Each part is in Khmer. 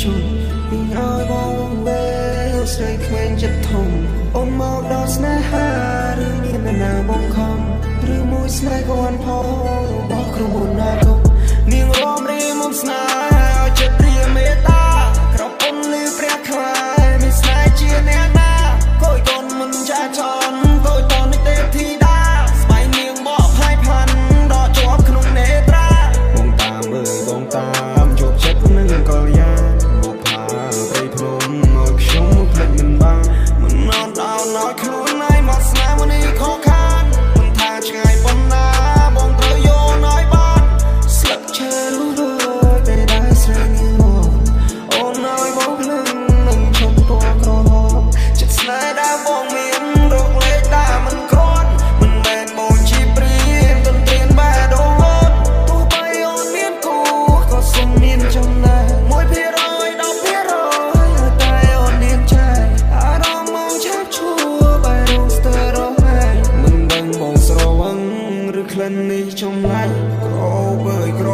reflection ពីឲ្យបងពេលស្រីក្មេងចិត្តធំអូនមកដល់ស្នេហាឬមាននរណាបងខំឬមួយស្នេហ៍ក៏បានផងរបស់ក្រុមហ៊ុនណាក៏នាងរំរីមុំស្នេហ៍ឲ្យចិត្តព្រាមេត្តាក្រពុំលឺព្រះខ្លាយមានស្នេហ៍ជាអ្នកណាគួយកូនមិនចាចន់គួយតនទេធីតាស្បៃនាងបកផ្លាយផ្លាន់ដកជាប់ក្នុងនេត្រាបងតាមមើលបងតាមជោគចិត្តនឹងកលយាមកផាព្រៃភ្នំមកខ្ញុំភ្លេចមិនបានមិនអត់ដល់ខ្លួនឯងមកស្នេហ៍នេះខកខានមិនថាឆ្ងាយប៉ុណ្ណាបងត្រូវយកឲ្យបានស្លឹកឈើរួចតែได้ស្រីនាងមកអូនឲ្យបងភ្លឹងនឹងឈប់តក្រហមចិត្តស្នេហ៍ដែលបងមានរកលេខដែលមិនគ្រាន់មិនមែនបងជាព្រៀងទន្ទ្រានបែរដូនទោះបីអូនមានគូក៏សុំមានចំណែក 1% 10% តែអូននាងចែកអារម្មណ៍មកឆាប់ឈួរបែររងស្ទើររហែកមិនដឹងបងស្រវឹងឬក្លិននេះចម្លែកក្របើយក្រ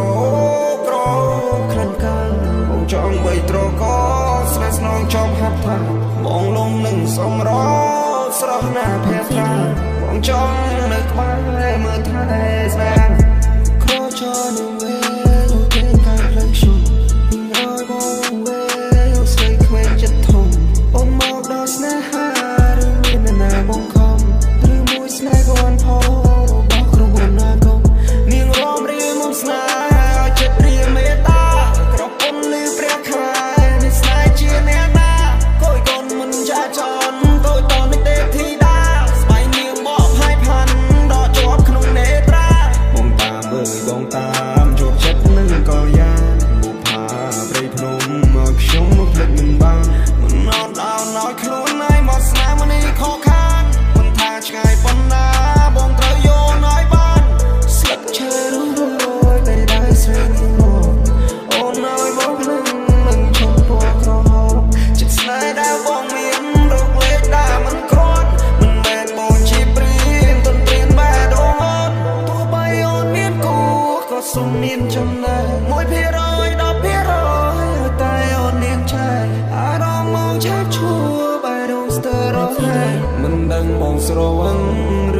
ក្លិនកាលបងចង់បីត្រកស្នេហ៍ស្នងចប់ហាត់ថាបងលងនឹងសំរស្រស់ណាភ័ត្រាបងចង់នៅក្បែរមើលថែស្នេហ៍ក្រចនឹងវេយកគេការផ្លូវខ្ញុំឲ្យបងវេស្រីក្មេងចិត្តធំអូនមកដល់ស្នេហាឬមាននរណាបងខំឬមួយស្នេហ៍ក៏បានផងរបស់ក្រុមហ៊ុនណាក៏នាងរំរីមុំស្នេហ៍ឲ្យចិត្តព្រាមេត្តាក្រពុំលឺព្រះខ្លាយមានស្នេហ៍ជាអ្នកណាគួយកូនមិនចាចន់គួយតនទេធីតាស្បៃនាងបកផ្លាយផ្លាន់ដកជាប់ក្នុងនេត្រាបងតាមមើលបងតាមជោគចិត្តនឹងកលយាមកផាព្រៃភ្នំមកខ្ញុំមកភ្លេចមិនបានមិនអត់ដល់ខ្លួនឯងមកស្នេហ៍នេះខកខានមិនថាឆ្ងាយប៉ុណ្ណាបងត្រូវយកឲ្យបានស្លឹកឈើរួចតែได้ស្រីនាងមកអូនឲ្យបងភ្លឹងនឹងឈប់ពណ៌ក្រហមចិត្តស្នេហ៍ដែលបងមានរកលេខដែលមិនគ្រាន់មិនមែនបងជាព្រៀងទន្ទ្រានបែរដូនទោះបីអូនមានគូក៏សុំមានចំណែក 1% 10% តែអូននាងចែកអារម្មណ៍មកឆាប់ឈួរបែររងស្ទើររហែកមិនដឹងបងស្រវឹង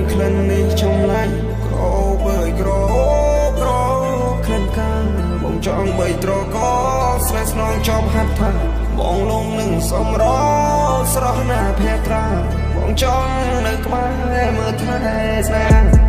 ឬក្លិននេះចម្លែកក្របើយក្រក្លិនកាលបងចង់បីត្រកស្នេហ៍ស្នងចប់ហាត់ថាបងលងនឹងសំរស្រស់ណាភ័ត្រាបងចង់នៅក្បែរមើលថែស្នេហ៍